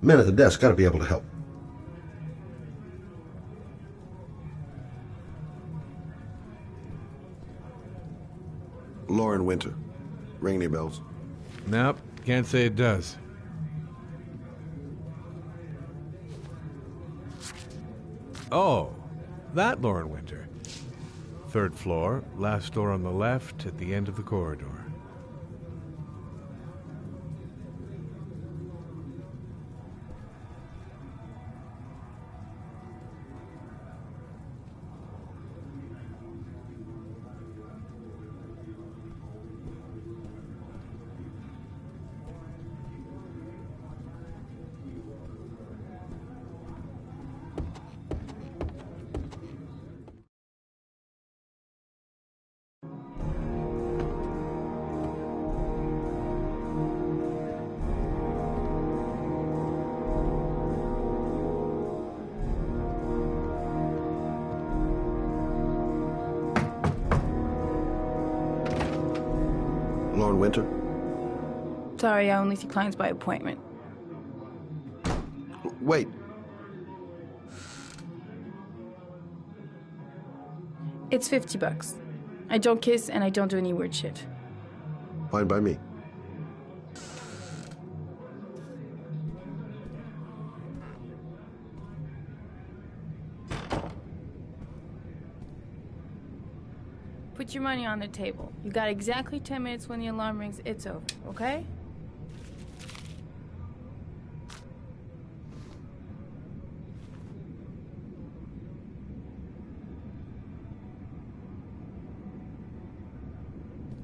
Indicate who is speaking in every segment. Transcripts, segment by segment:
Speaker 1: Men at the desk gotta be able to help.
Speaker 2: Lauren Winter. Ring any bells?
Speaker 3: Nope, can't say it does. Oh, that Lauren Winter. 3rd floor, last door on the left at the end of the corridor.
Speaker 2: Lauren Winter?
Speaker 4: Sorry, I only see clients by appointment.
Speaker 2: Wait.
Speaker 4: It's $50. I don't kiss and I don't do any weird shit.
Speaker 2: Fine by me.
Speaker 4: Put your money on the table. You got exactly 10 minutes. When the alarm rings, it's over, okay?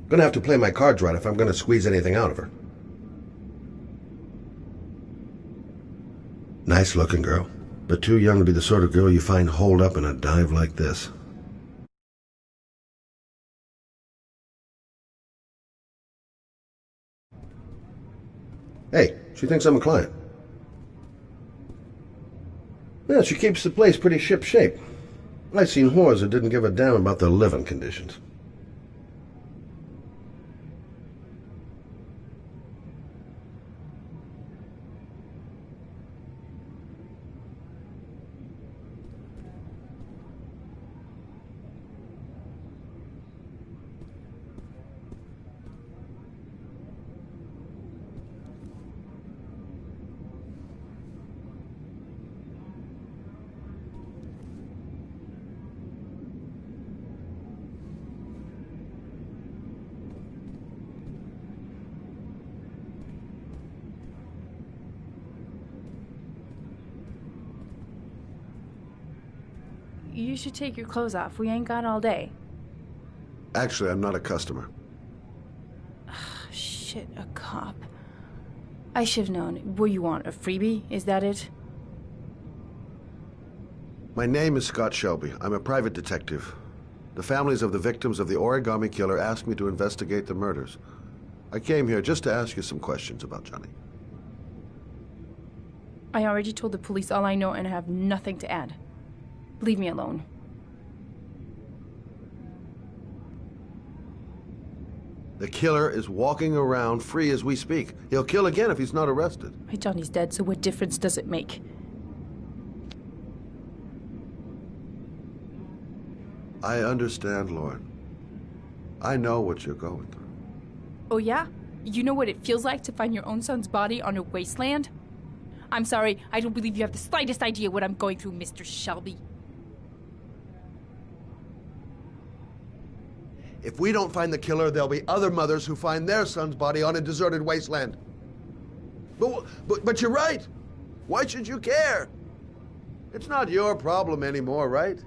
Speaker 1: Gonna have to play my cards right if I'm gonna squeeze anything out of her. Nice looking girl, but too young to be the sort of girl you find holed up in a dive like this. Hey, she thinks I'm a client. Yeah, she keeps the place pretty ship-shape. I've seen whores that didn't give a damn about their living conditions.
Speaker 4: You should take your clothes off. We ain't got all day.
Speaker 2: Actually, I'm not a customer.
Speaker 4: Shit, a cop. I should have known. What you want, a freebie? Is that it?
Speaker 2: My name is Scott Shelby. I'm a private detective. The families of the victims of the origami killer asked me to investigate the murders. I came here just to ask you some questions about Johnny.
Speaker 4: I already told the police all I know and I have nothing to add. Leave me alone.
Speaker 2: The killer is walking around free as we speak. He'll kill again if he's not arrested.
Speaker 4: My Johnny's dead, so what difference does it make?
Speaker 2: I understand, Lauren. I know what you're going through.
Speaker 4: Oh yeah? You know what it feels like to find your own son's body on a wasteland? I'm sorry, I don't believe you have the slightest idea what I'm going through, Mr. Shelby.
Speaker 2: If we don't find the killer, there'll be other mothers who find their son's body on a deserted wasteland. But you're right. Why should you care? It's not your problem anymore, right?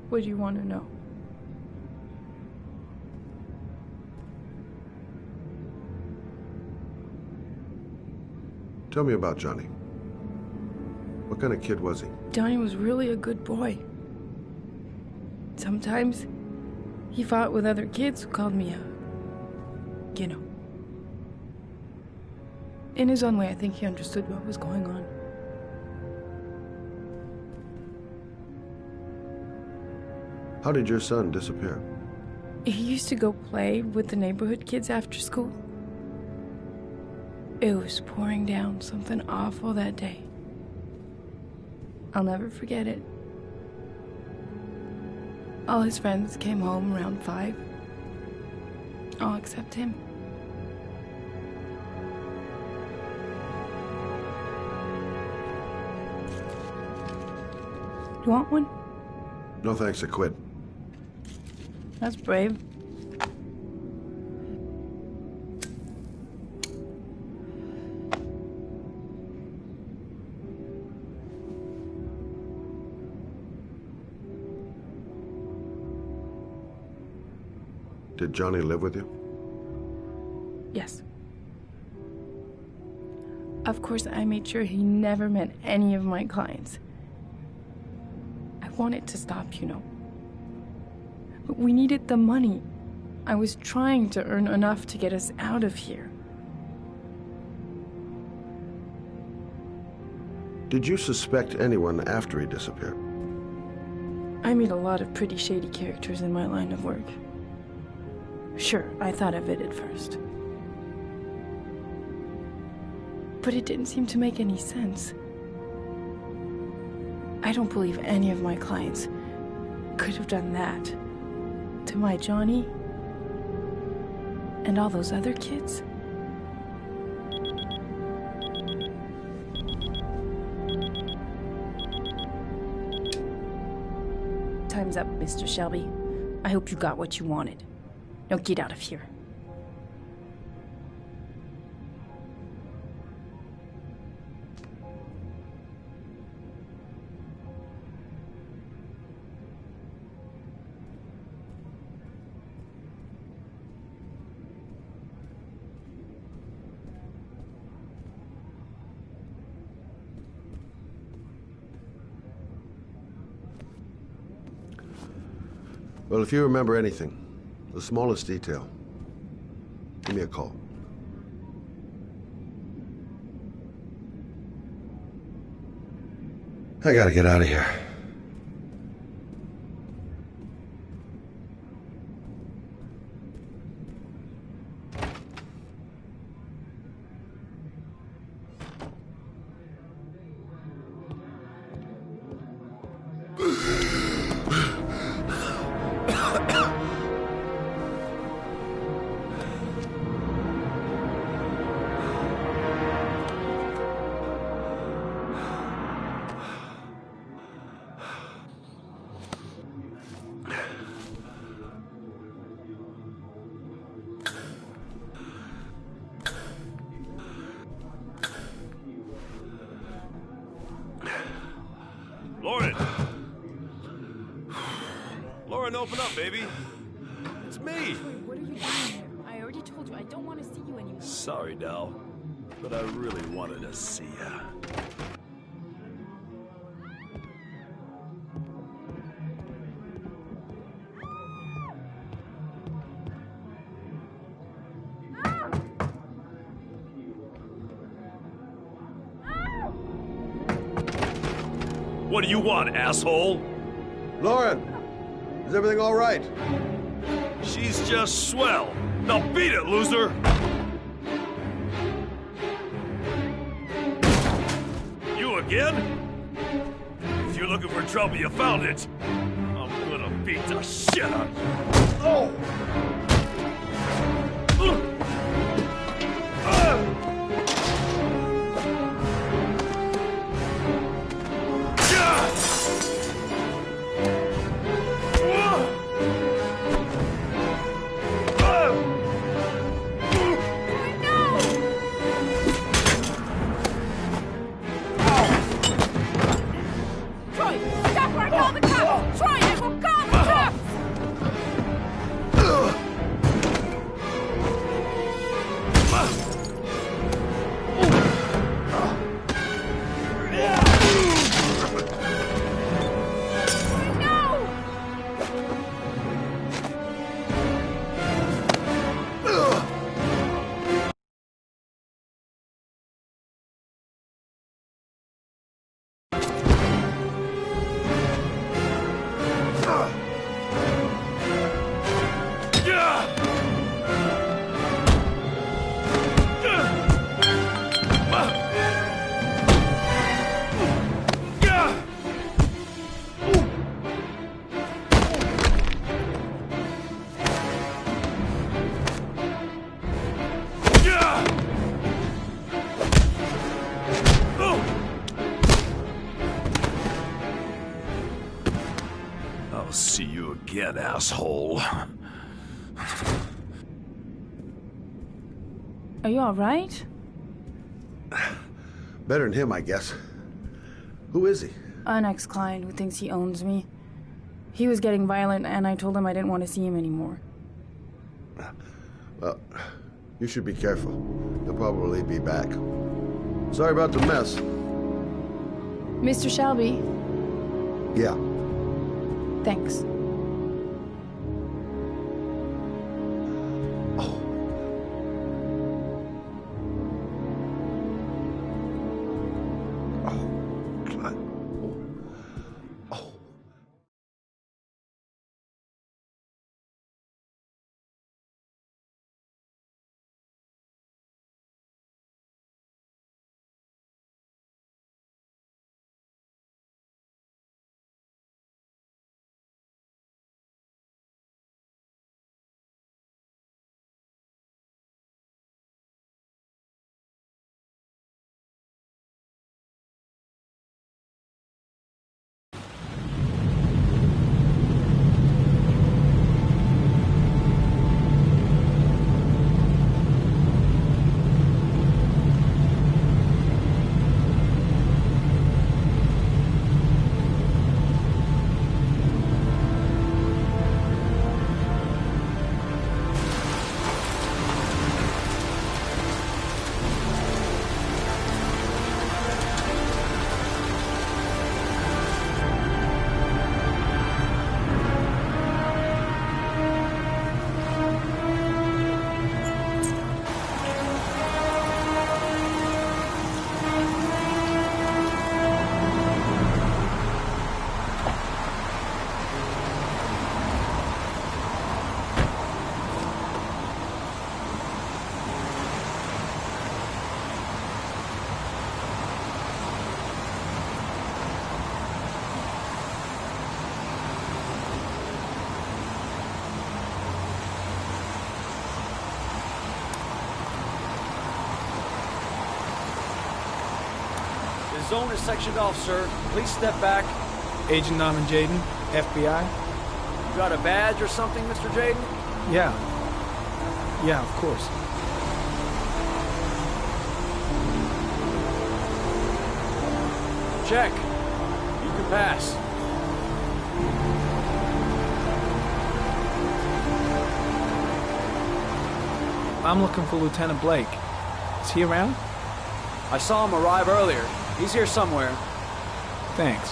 Speaker 4: What do you want to know?
Speaker 2: Tell me about Johnny. What kind of kid was he?
Speaker 4: Johnny was really a good boy. Sometimes he fought with other kids who called me you know. In his own way, I think he understood what was going on.
Speaker 2: How did your son disappear?
Speaker 4: He used to go play with the neighborhood kids after school. It was pouring down something awful that day. I'll never forget it. All his friends came home around 5. All except him. You want one?
Speaker 2: No thanks, I quit.
Speaker 4: That's brave.
Speaker 2: Did Johnny live with you?
Speaker 4: Yes. Of course, I made sure he never met any of my clients. I wanted to stop, you know. But we needed the money. I was trying to earn enough to get us out of here.
Speaker 2: Did you suspect anyone after he disappeared?
Speaker 4: I meet a lot of pretty shady characters in my line of work. Sure, I thought of it at first. But it didn't seem to make any sense. I don't believe any of my clients could have done that to my Johnny and all those other kids. Time's up, Mr. Shelby. I hope you got what you wanted. Now get out of here.
Speaker 2: Well, if you remember anything, the smallest detail, give me a call.
Speaker 1: I gotta get out of here.
Speaker 5: Lauren, open up, baby. It's me.
Speaker 4: Wait, what are you doing here? I already told you I don't want to see you anymore.
Speaker 5: Sorry, Dal, but I really wanted to see ya. What do you want, asshole?
Speaker 2: Lauren, is everything all right?
Speaker 5: She's just swell. Now beat it, loser! You again? If you're looking for trouble, you found it. I'm gonna beat the shit out of you. Oh! again, asshole.
Speaker 4: Are you alright?
Speaker 2: Better than him, I guess. Who is he?
Speaker 4: An ex-client who thinks he owns me. He was getting violent, and I told him I didn't want to see him anymore.
Speaker 2: Well, you should be careful. He'll probably be back. Sorry about the mess.
Speaker 4: Mr. Shelby,
Speaker 2: Yeah.
Speaker 4: thanks.
Speaker 2: Oh. Oh. God. Oh.
Speaker 6: The zone is sectioned off, sir. Please step back.
Speaker 7: Agent Norman Jaden, FBI?
Speaker 6: You got a badge or something, Mr. Jaden?
Speaker 7: Yeah. Yeah, of course.
Speaker 6: Check. You can pass.
Speaker 7: I'm looking for Lieutenant Blake. Is he around?
Speaker 6: I saw him arrive earlier. He's here somewhere.
Speaker 7: Thanks.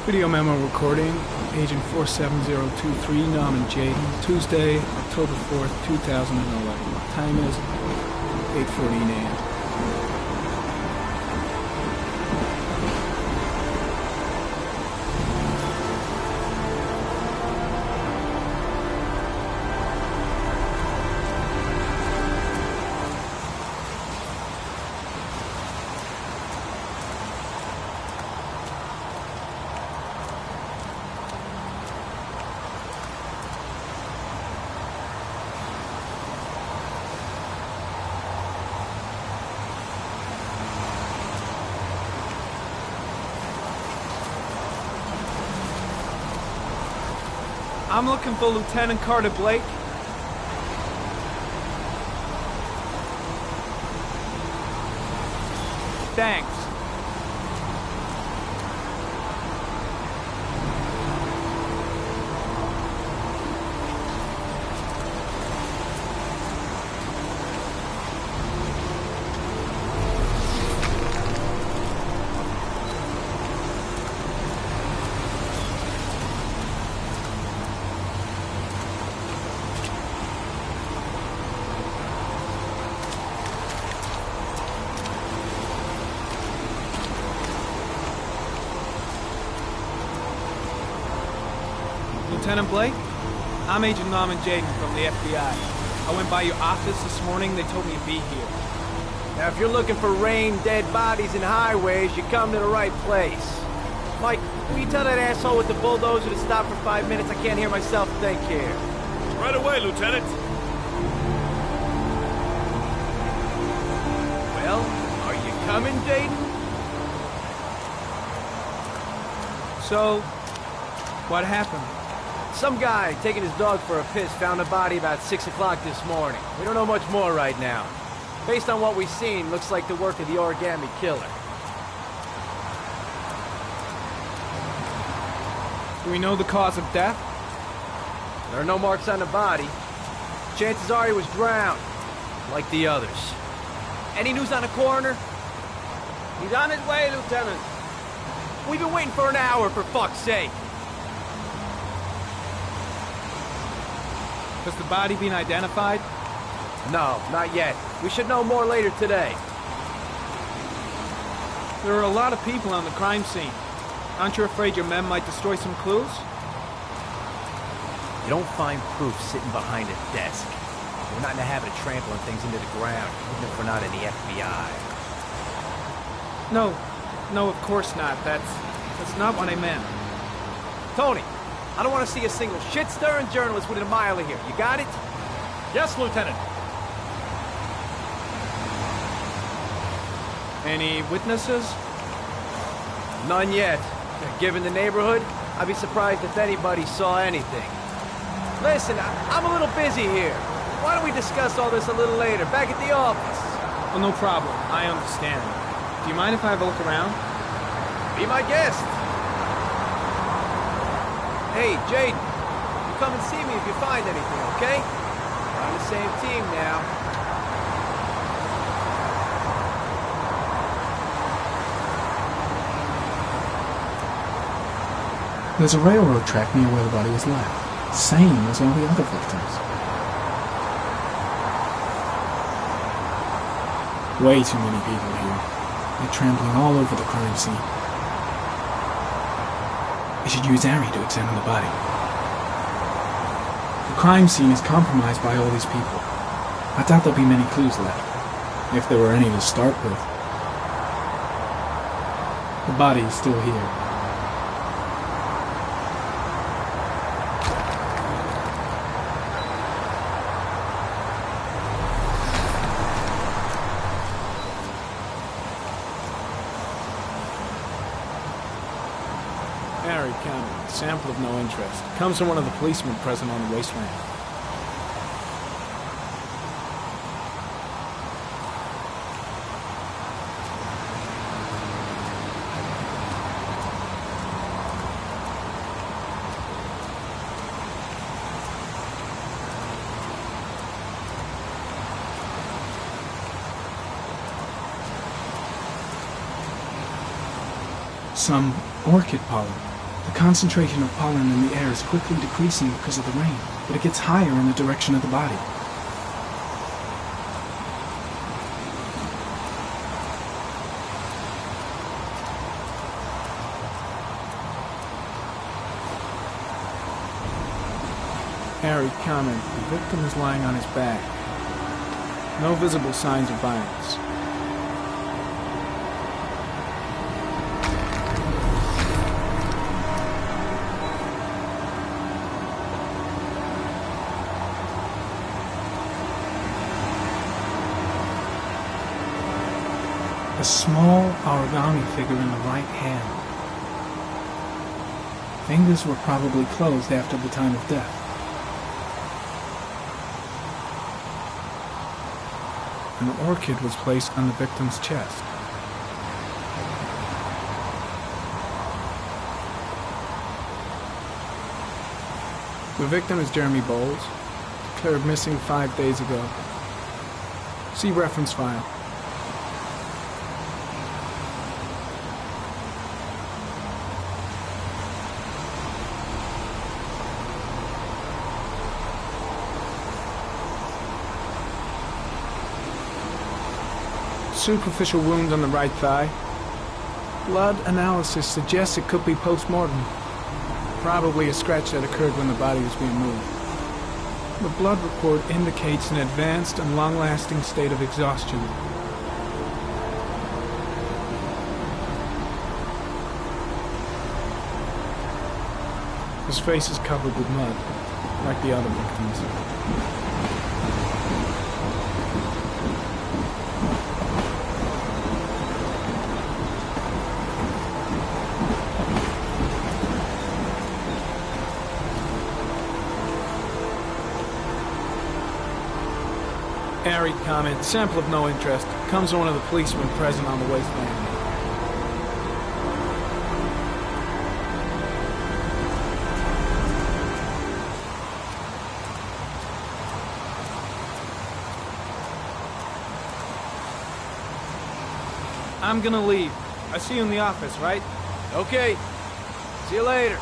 Speaker 7: Video memo recording, Agent 47023, Norman Jaden, Tuesday, October 4th, 2011. Time is 8:14 a.m. I'm looking for Lieutenant Carter Blake. Thanks. Lieutenant Blake? I'm Agent Norman Jaden from the FBI. I went by your office this morning. They told me to be here.
Speaker 8: Now, if you're looking for rain, dead bodies, and highways, you come to the right place. Mike, will you tell that asshole with the bulldozer to stop for 5 minutes? I can't hear myself think here.
Speaker 5: Right away, Lieutenant.
Speaker 8: Well, are you coming, Jaden?
Speaker 7: So, what happened?
Speaker 8: Some guy taking his dog for a piss found a body about 6 o'clock this morning. We don't know much more right now. Based on what we've seen, looks like the work of the origami killer.
Speaker 7: Do we know the cause of death?
Speaker 8: There are no marks on the body. Chances are he was drowned, like the others. Any news on the coroner?
Speaker 6: He's on his way, Lieutenant.
Speaker 8: We've been waiting for an hour, for fuck's sake.
Speaker 7: Has the body been identified?
Speaker 8: No, not yet. We should know more later today.
Speaker 7: There are a lot of people on the crime scene. Aren't you afraid your men might destroy some clues?
Speaker 8: You don't find proof sitting behind a desk. We're not in the habit of trampling things into the ground, even if we're not in the FBI.
Speaker 7: No, of course not. That's not what I meant.
Speaker 8: Tony, I don't want to see a single shit-stirring journalist within a mile of here. You got it?
Speaker 6: Yes, Lieutenant.
Speaker 7: Any witnesses?
Speaker 8: None yet. Given the neighborhood, I'd be surprised if anybody saw anything. Listen, I'm a little busy here. Why don't we discuss all this a little later, back at the office?
Speaker 7: Oh, no problem. I understand. Do you mind if I have a look around?
Speaker 8: Be my guest. Hey, Jaden, you come and see me if you find anything, okay? We're on the same team now.
Speaker 7: There's a railroad track near where the body was left. Same as all the other victims. Way too many people here. They're trampling all over the crime scene. I should use Ari to examine the body. The crime scene is compromised by all these people. I doubt there'll be many clues left, if there were any to start with. The body is still here. Harry County, sample of no interest. Comes from one of the policemen present on the wasteland. Some orchid pollen. The concentration of pollen in the air is quickly decreasing because of the rain, but it gets higher in the direction of the body. Harry comments, the victim is lying on his back. No visible signs of violence. A small origami figure in the right hand. Fingers were probably closed after the time of death. An orchid was placed on the victim's chest. The victim is Jeremy Bowles, declared missing 5 days ago. See reference file. Superficial wound on the right thigh. Blood analysis suggests it could be post-mortem. Probably a scratch that occurred when the body was being moved. The blood report indicates an advanced and long-lasting state of exhaustion. His face is covered with mud, like the other victims. Arid comment, sample of no interest. Comes from one of the policemen present on the wasteland. I'm gonna leave. I see you in the office, right?
Speaker 8: Okay. See you later.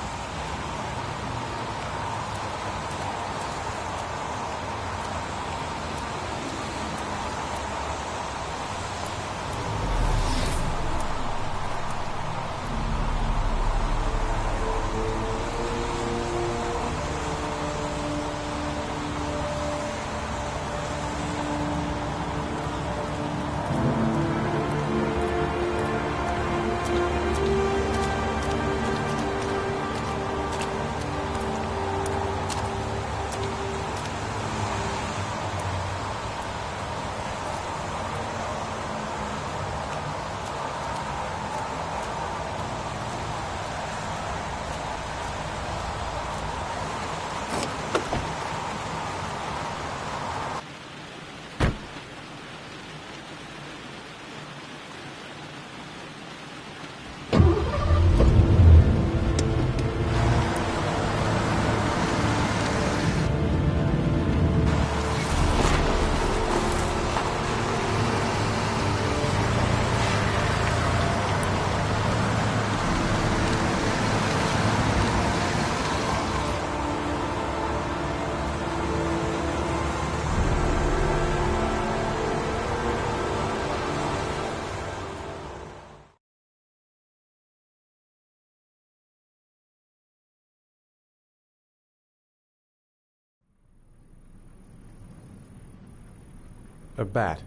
Speaker 9: A bat.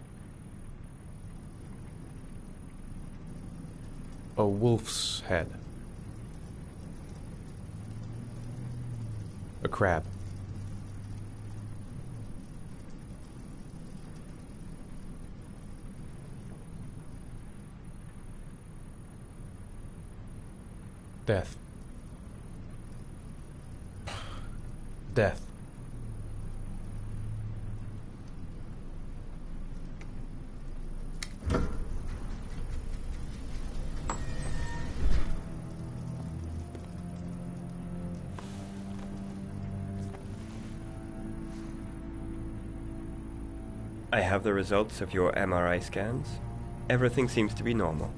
Speaker 9: A wolf's head. A crab. Death. Death.
Speaker 10: I have the results of your MRI scans. Everything seems to be normal.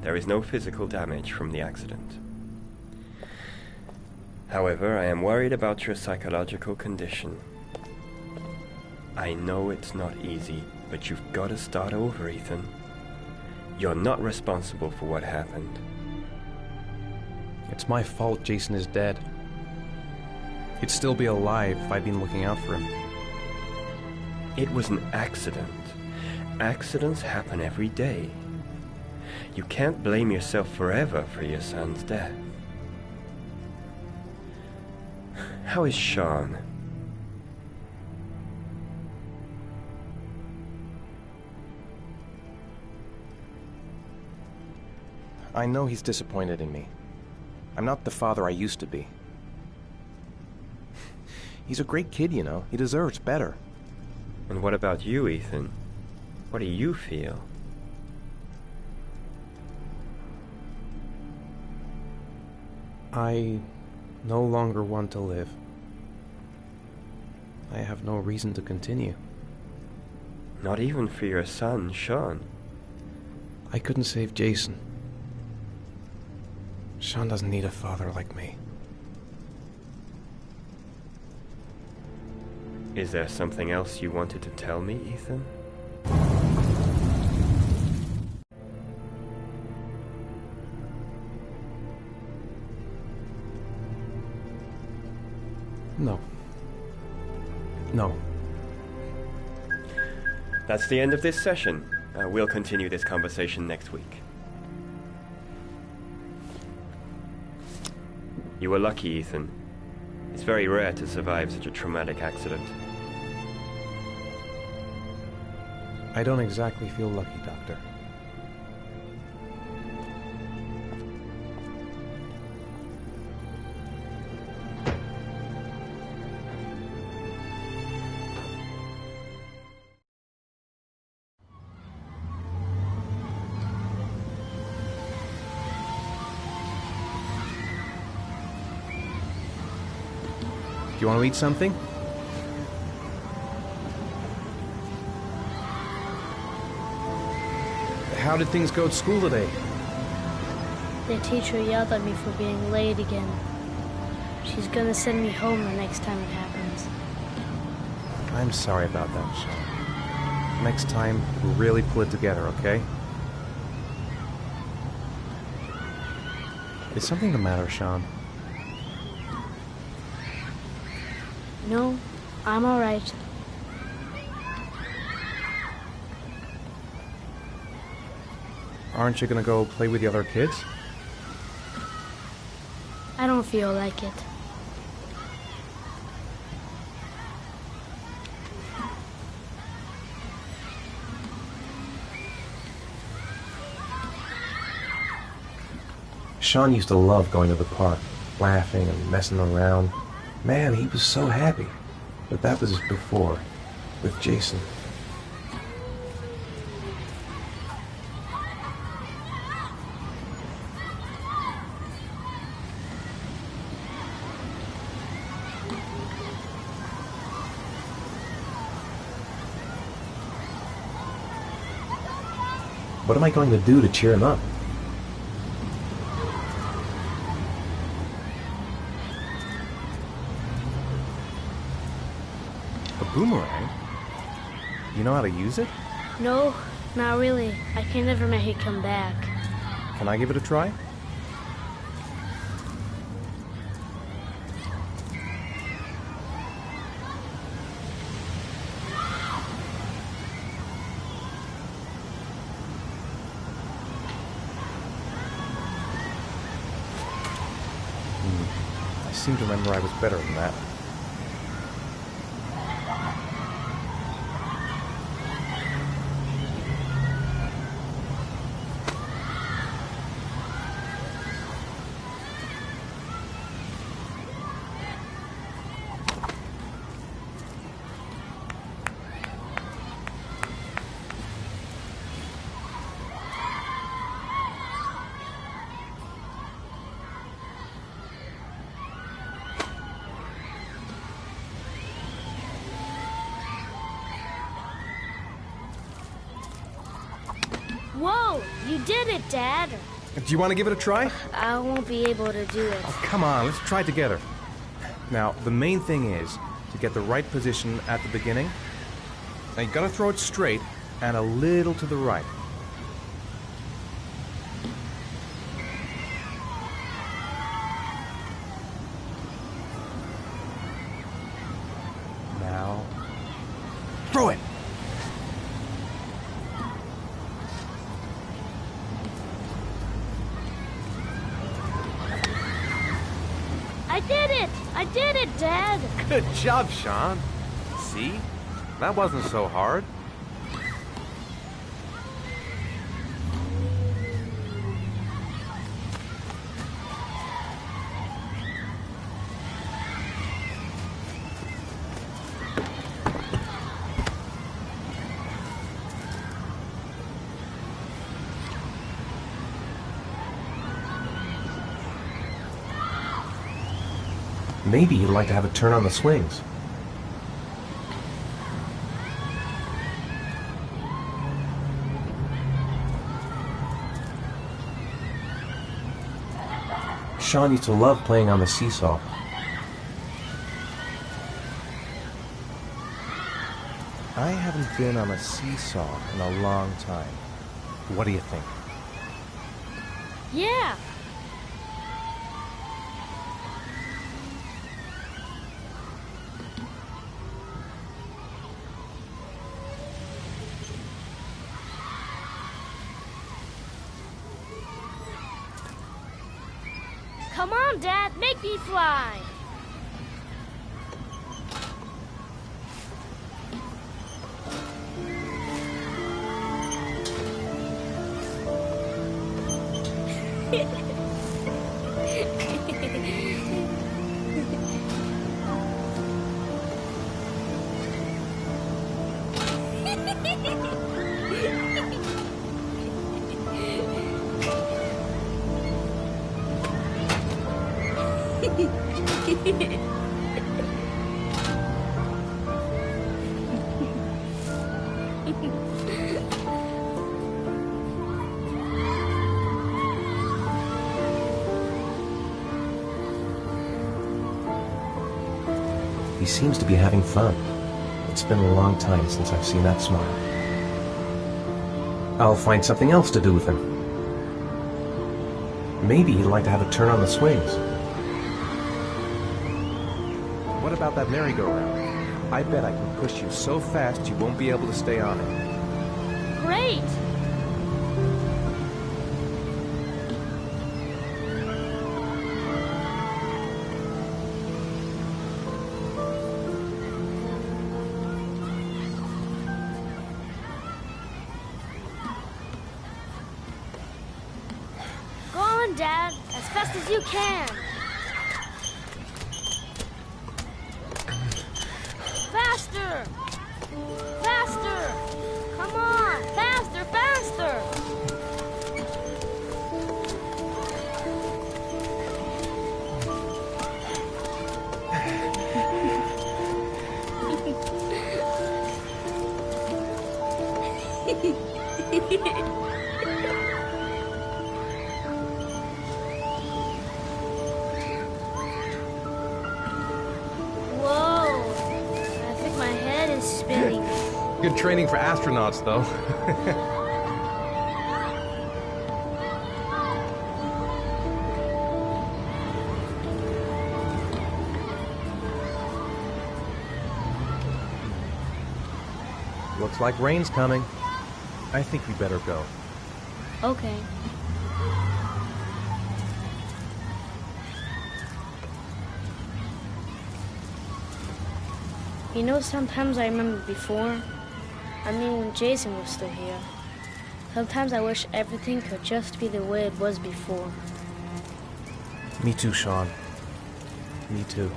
Speaker 10: There is no physical damage from the accident. However, I am worried about your psychological condition. I know it's not easy, but you've got to start over, Ethan. You're not responsible for what happened.
Speaker 9: It's my fault Jason is dead. He'd still be alive if I'd been looking out for him.
Speaker 10: It was an accident. Accidents happen every day. You can't blame yourself forever for your son's death. How is Sean?
Speaker 9: I know he's disappointed in me. I'm not the father I used to be. He's a great kid, you know. He deserves better.
Speaker 10: And what about you, Ethan? What do you feel?
Speaker 9: I no longer want to live. I have no reason to continue.
Speaker 10: Not even for your son, Sean.
Speaker 9: I couldn't save Jason. Sean doesn't need a father like me.
Speaker 10: Is there something else you wanted to tell me, Ethan?
Speaker 9: No. No.
Speaker 10: That's the end of this session. We'll continue this conversation next week. You were lucky, Ethan. It's very rare to survive such a traumatic accident.
Speaker 9: I don't exactly feel lucky, Doctor. Do you want to eat something? How did things go at school today?
Speaker 11: The teacher yelled at me for being late again. She's gonna send me home the next time it happens.
Speaker 9: I'm sorry about that, Sean. Next time, we'll really pull it together, okay? Is something the matter, Sean?
Speaker 11: No, I'm alright.
Speaker 9: Aren't you gonna go play with the other kids?
Speaker 11: I don't feel like it.
Speaker 9: Sean used to love going to the park, laughing and messing around. Man, he was so happy. But that was before, with Jason. What am I going to do to cheer him up? A boomerang? You know how to use it?
Speaker 11: No, not really. I can never make it come back.
Speaker 9: Can I give it a try? I seem to remember I was better than that.
Speaker 11: Whoa! You did it, Dad!
Speaker 9: Do you want to give it a try?
Speaker 11: I won't be able to do it.
Speaker 9: Oh, come on, let's try it together. Now, the main thing is to get the right position at the beginning. Now, you gotta throw it straight and a little to the right. Now, throw it!
Speaker 11: I did it! I did it, Dad!
Speaker 3: Good job, Sean. See? That wasn't so hard.
Speaker 9: Maybe you'd like to have a turn on the swings. Sean used to love playing on the seesaw. I haven't been on a seesaw in a long time. What do you think?
Speaker 11: Yeah! Come on, Dad, make me fly.
Speaker 9: He seems to be having fun. It's been a long time since I've seen that smile. I'll find something else to do with him. Maybe he'd like to have a turn on the swings. What about that merry-go-round? I bet I can push you so fast you won't be able to stay on it.
Speaker 11: Great! Go on, Dad, as fast as you can. Faster! Faster! Come on! Faster, faster! Whoa! I think my head is spinning.
Speaker 9: Good training for astronauts, though. Looks like rain's coming. I think we better go.
Speaker 11: Okay. You know, sometimes I remember before. I mean, when Jason was still here. Sometimes I wish everything could just be the way it was before.
Speaker 9: Me too, Sean. Me too.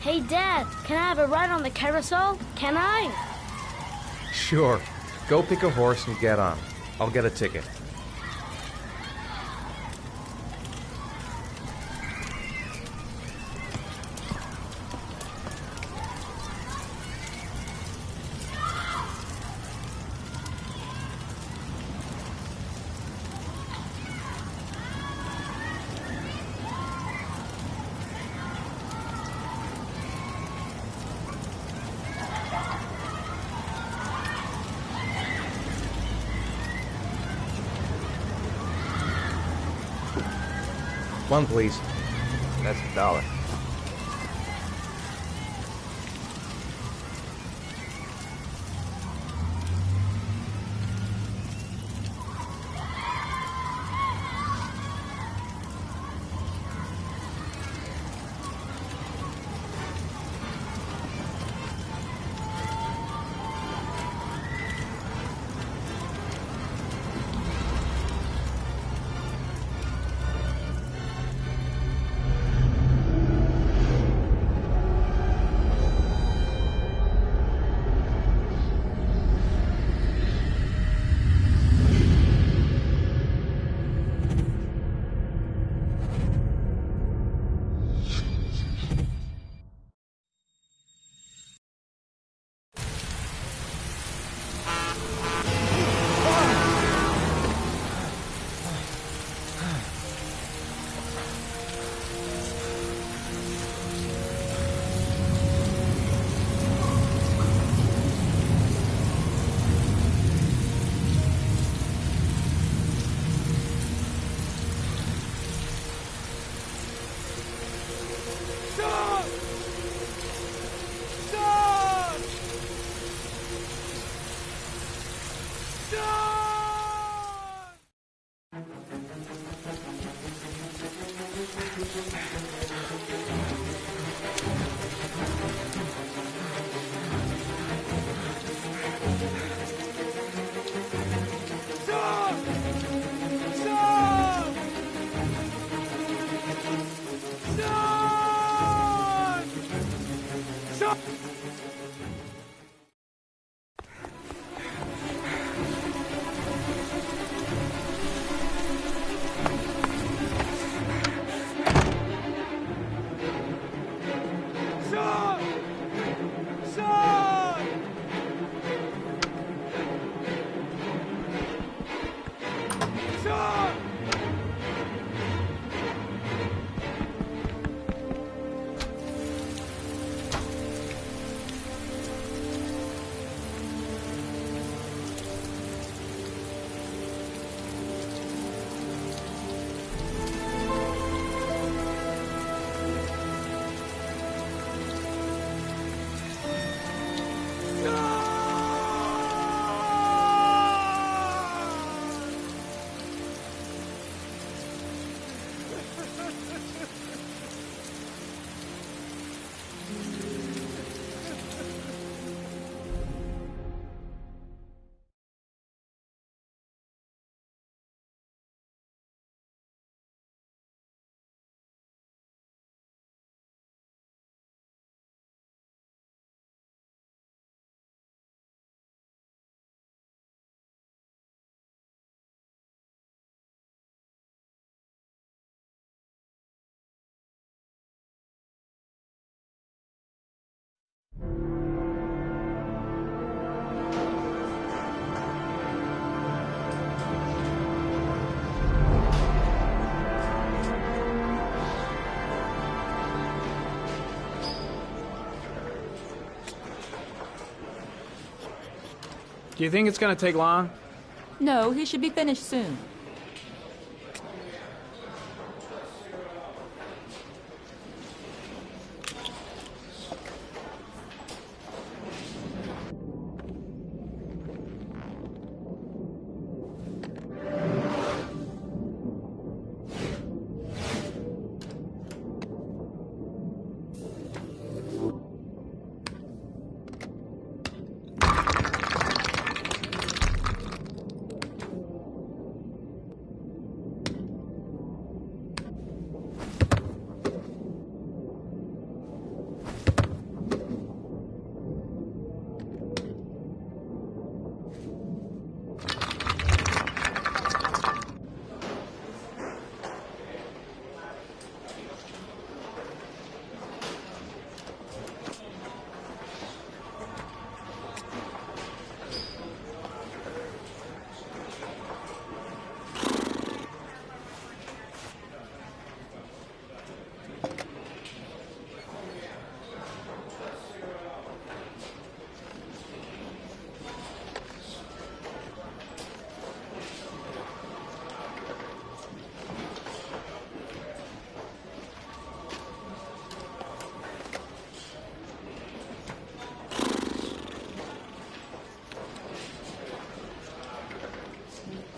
Speaker 11: Hey, Dad, can I have a ride on the carousel? Can I?
Speaker 9: Sure. Go pick a horse and get on. I'll get a ticket. One, please.
Speaker 8: That's $1.
Speaker 7: Do you think it's gonna take long?
Speaker 12: No, he should be finished soon.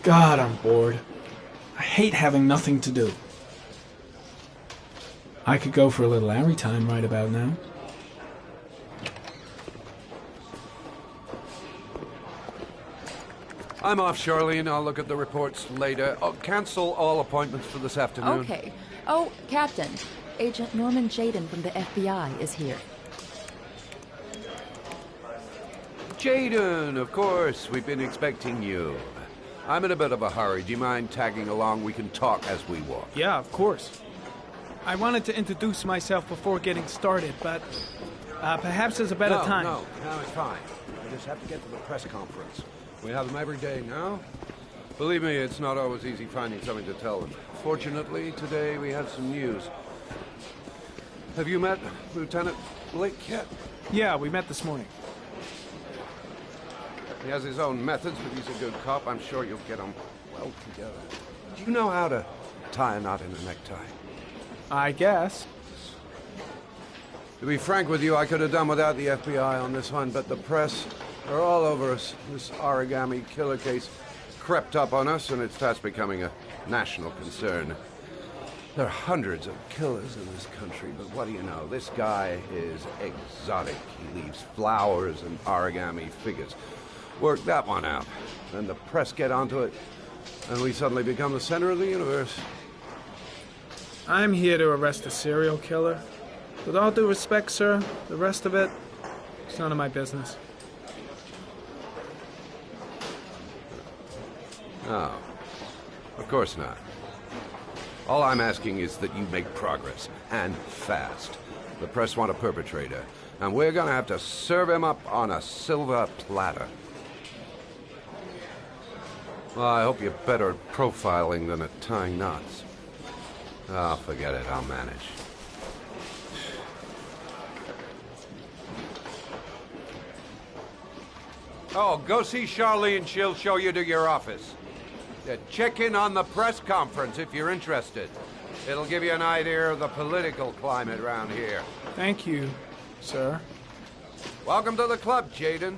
Speaker 7: God, I'm bored. I hate having nothing to do. I could go for a little Larry time right about now.
Speaker 2: I'm off, Charlene. I'll look at the reports later. Oh, cancel all appointments for this afternoon.
Speaker 12: Okay. Oh, Captain. Agent Norman Jaden from the FBI is here.
Speaker 2: Jaden, of course. We've been expecting you. I'm in a bit of a hurry. Do you mind tagging along? We can talk as we walk.
Speaker 7: Yeah, of course. I wanted to introduce myself before getting started, but perhaps there's a better time.
Speaker 2: No, it's fine. I just have to get to the press conference. We have them every day now. Believe me, it's not always easy finding something to tell them. Fortunately, today we have some news. Have you met Lieutenant Blake yet?
Speaker 7: Yeah, we met this morning.
Speaker 2: He has his own methods, but he's a good cop. I'm sure you'll get on well together. Do you know how to tie a knot in a necktie?
Speaker 7: I guess.
Speaker 2: To be frank with you, I could have done without the FBI on this one, but the press They're all over us. This origami killer case crept up on us, and it's fast becoming a national concern. There are hundreds of killers in this country, but what do you know? This guy is exotic. He leaves flowers and origami figures. Work that one out. Then the press get onto it, and we suddenly become the center of the universe.
Speaker 7: I'm here to arrest a serial killer. With all due respect, sir, the rest of it, it's none of my business.
Speaker 2: No, of course not. All I'm asking is that you make progress, and fast. The press want a perpetrator, and we're gonna have to serve him up on a silver platter. Well, I hope you're better at profiling than at tying knots. Oh, forget it, I'll manage. Oh, go see Charlene, she'll show you to your office. Check in on the press conference if you're interested. It'll give you an idea of the political climate around here.
Speaker 7: Thank you, sir.
Speaker 2: Welcome to the club, Jaden.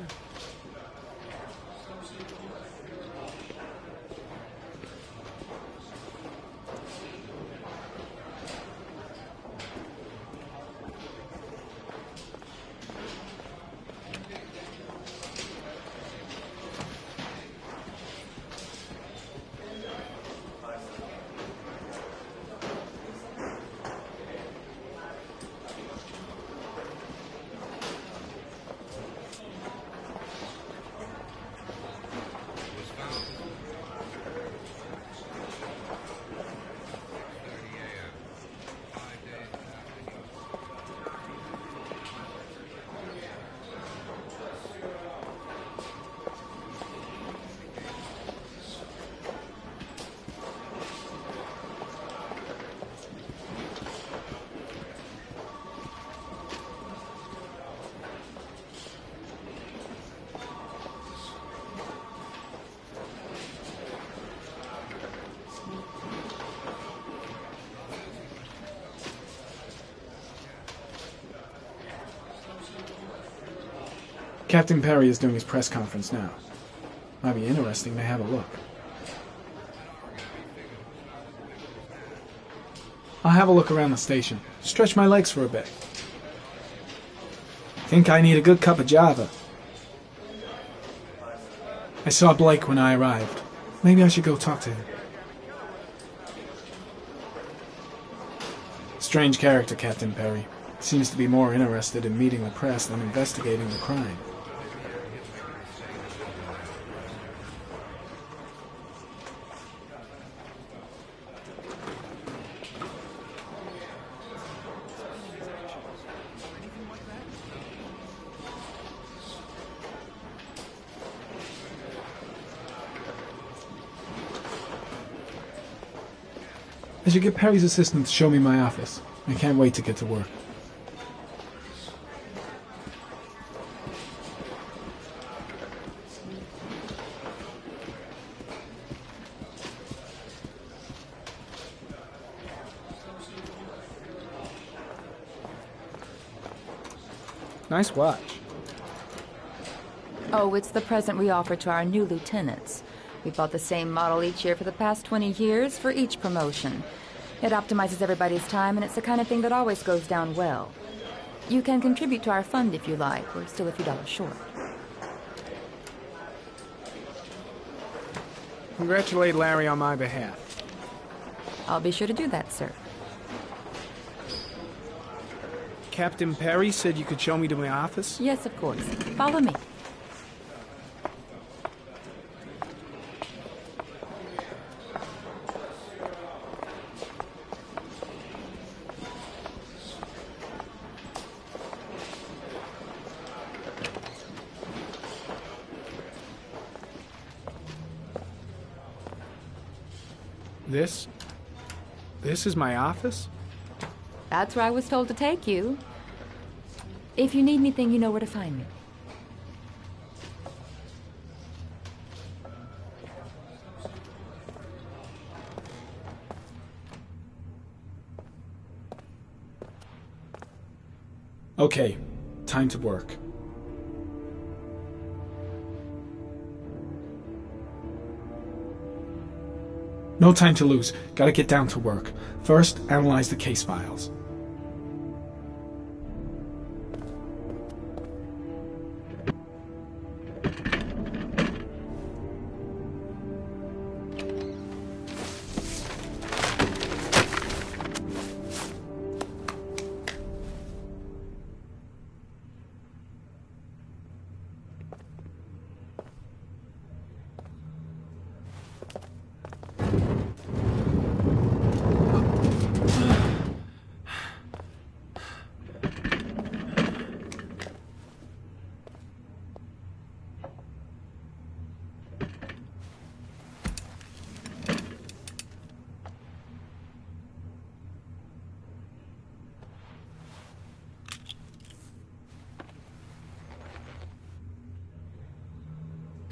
Speaker 7: Captain Perry is doing his press conference now. Might be interesting to have a look. I'll have a look around the station. Stretch my legs for a bit. Think I need a good cup of Java. I saw Blake when I arrived. Maybe I should go talk to him. Strange character, Captain Perry. Seems to be more interested in meeting the press than investigating the crime. I should get Perry's assistant to show me my office. I can't wait to get to work. Nice watch.
Speaker 12: Oh, it's the present we offer to our new lieutenants. We bought the same model each year for the past 20 years for each promotion. It optimizes everybody's time, and it's the kind of thing that always goes down well. You can contribute to our fund if you like. We're still a few dollars short.
Speaker 7: Congratulate Larry on my behalf.
Speaker 12: I'll be sure to do that, sir.
Speaker 7: Captain Perry said you could show me to my office?
Speaker 12: Yes, of course. Follow me.
Speaker 7: This is my office?
Speaker 12: That's where I was told to take you. If you need anything, you know where to find me.
Speaker 7: Okay, time to work. No time to lose. Gotta get down to work. First, analyze the case files.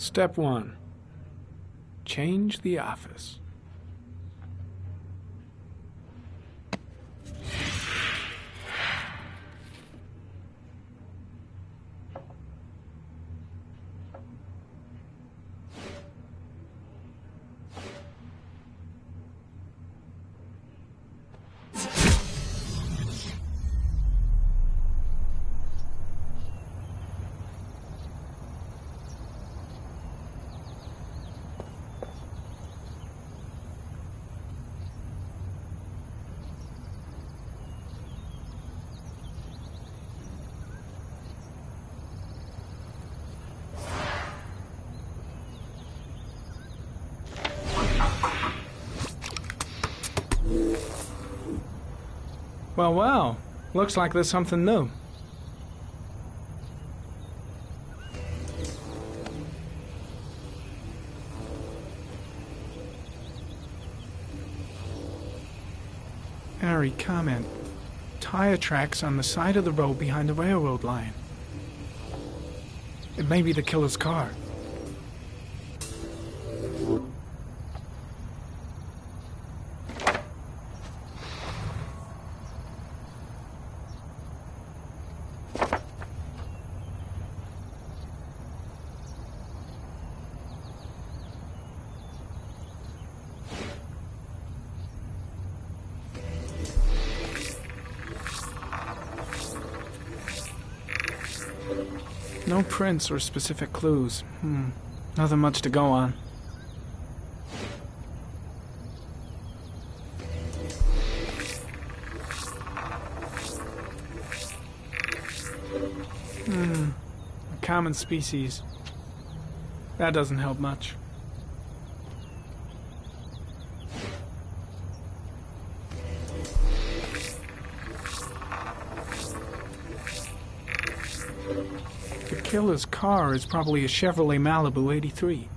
Speaker 7: Step 1. Change the office. Well, looks like there's something new. Harry, comment. Tire tracks on the side of the road behind the railroad line. It may be the killer's car. No prints or specific clues. Nothing much to go on. A common species. That doesn't help much. The killer's car is probably a Chevrolet Malibu 83.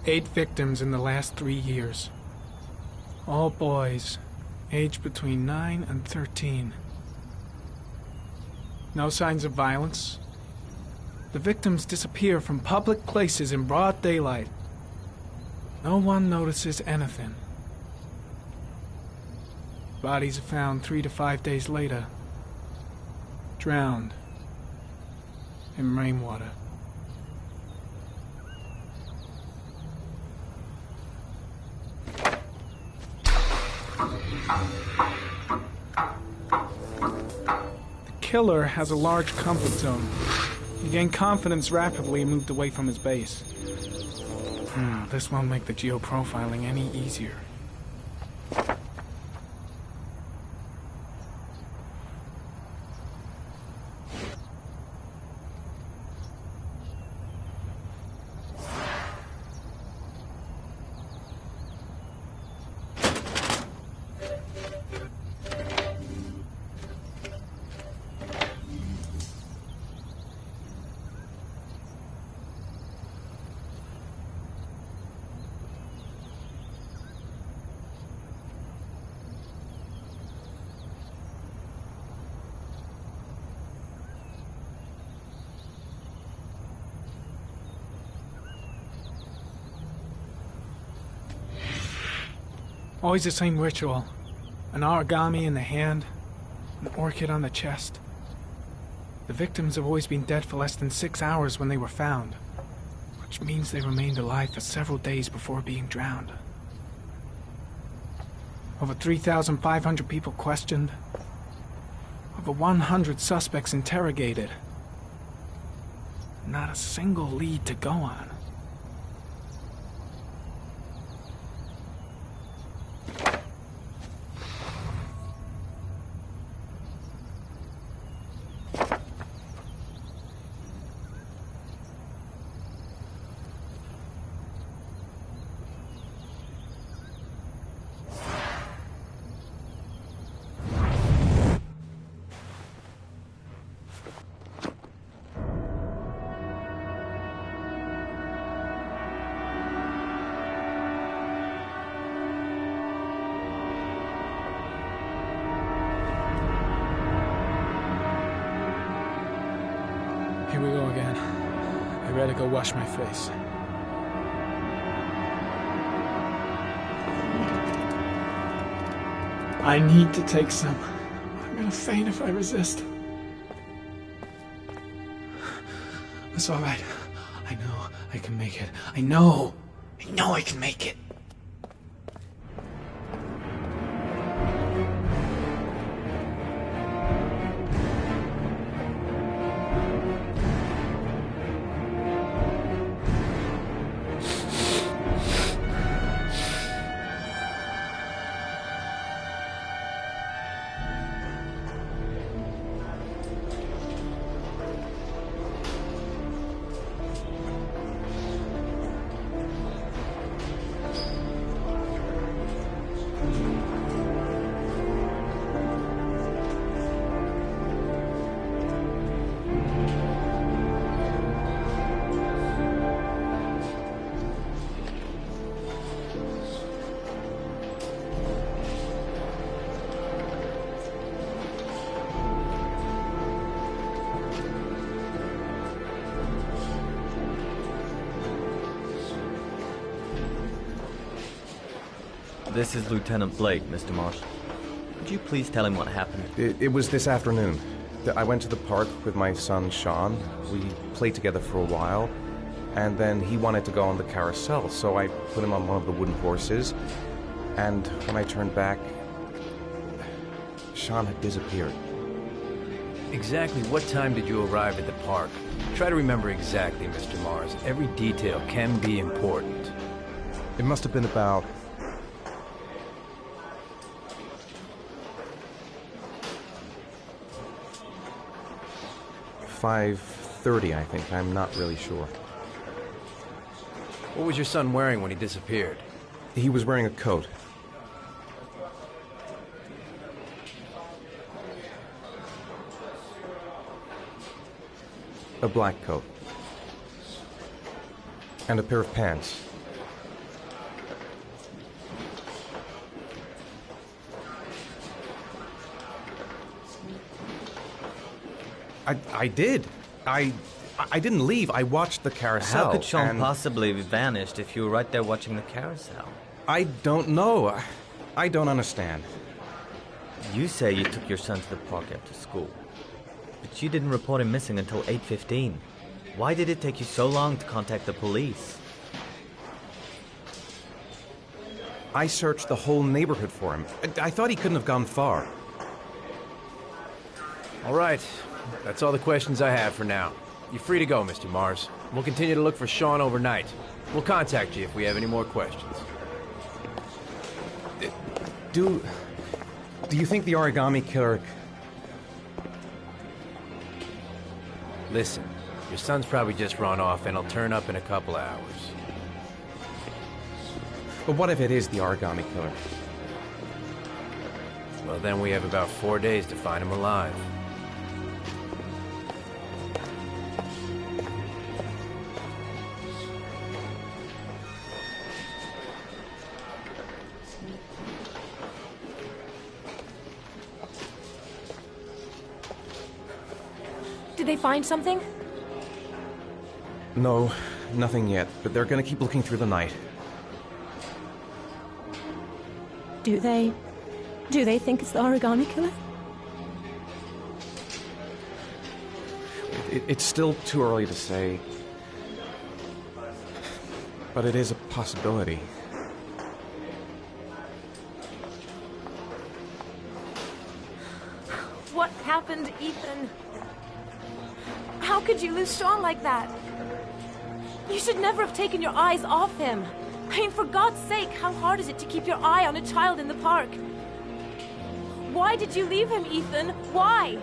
Speaker 7: 8 victims in the last 3 years. All boys, aged between 9 and 13. No signs of violence. The victims disappear from public places in broad daylight. No one notices anything. Bodies are found 3 to 5 days later, drowned in rainwater. The killer has a large comfort zone. He gained confidence rapidly and moved away from his base. This won't make the geoprofiling any easier. Always the same ritual. An origami in the hand, an orchid on the chest. The victims have always been dead for less than 6 hours when they were found, which means they remained alive for several days before being drowned. Over 3,500 people questioned. Over 100 suspects interrogated. Not a single lead to go on. Here we go again. I better go wash my face. I need to take some. I'm gonna faint if I resist. It's all right. I know I can make it. I know I can make it.
Speaker 13: This is Lieutenant Blake, Mr. Marsh. Could you please tell him what happened?
Speaker 9: It was this afternoon. I went to the park with my son, Sean. We played together for a while, and then he wanted to go on the carousel, so I put him on one of the wooden horses, and when I turned back, Sean had disappeared.
Speaker 6: Exactly what time did you arrive at the park? Try to remember exactly, Mr. Mars. Every detail can be important.
Speaker 9: It must have been about 5:30, I think. I'm not really sure.
Speaker 6: What was your son wearing when he disappeared?
Speaker 9: He was wearing a coat. A black coat. And a pair of pants. I did. I didn't leave. I watched the carousel.
Speaker 13: How could Sean
Speaker 9: and
Speaker 13: possibly be vanished if you were right there watching the carousel?
Speaker 9: I don't know. I don't understand.
Speaker 13: You say you took your son to the park after school, but you didn't report him missing until 8:15. Why did it take you so long to contact the police?
Speaker 9: I searched the whole neighborhood for him. I thought he couldn't have gone far.
Speaker 8: All right. That's all the questions I have for now. You're free to go, Mr. Mars. We'll continue to look for Sean overnight. We'll contact you if we have any more questions.
Speaker 9: Do you think the origami killer...
Speaker 8: Listen, your son's probably just run off and he'll turn up in a couple of hours.
Speaker 9: But what if it is the origami killer?
Speaker 8: Well, then we have about 4 days to find him alive.
Speaker 14: Did they find something?
Speaker 9: No, nothing yet, but they're gonna keep looking through the night.
Speaker 14: Do they think it's the origami killer?
Speaker 9: It's still too early to say. But it is a possibility.
Speaker 14: What happened, Ethan? How could you lose Sean like that? You should never have taken your eyes off him. I mean, for God's sake, how hard is it to keep your eye on a child in the park? Why did you leave him, Ethan? Why?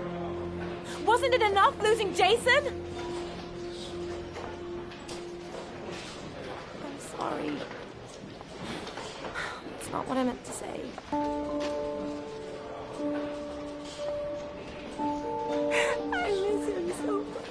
Speaker 14: Wasn't it enough losing Jason? I'm sorry. It's not what I meant to say. I miss him so much.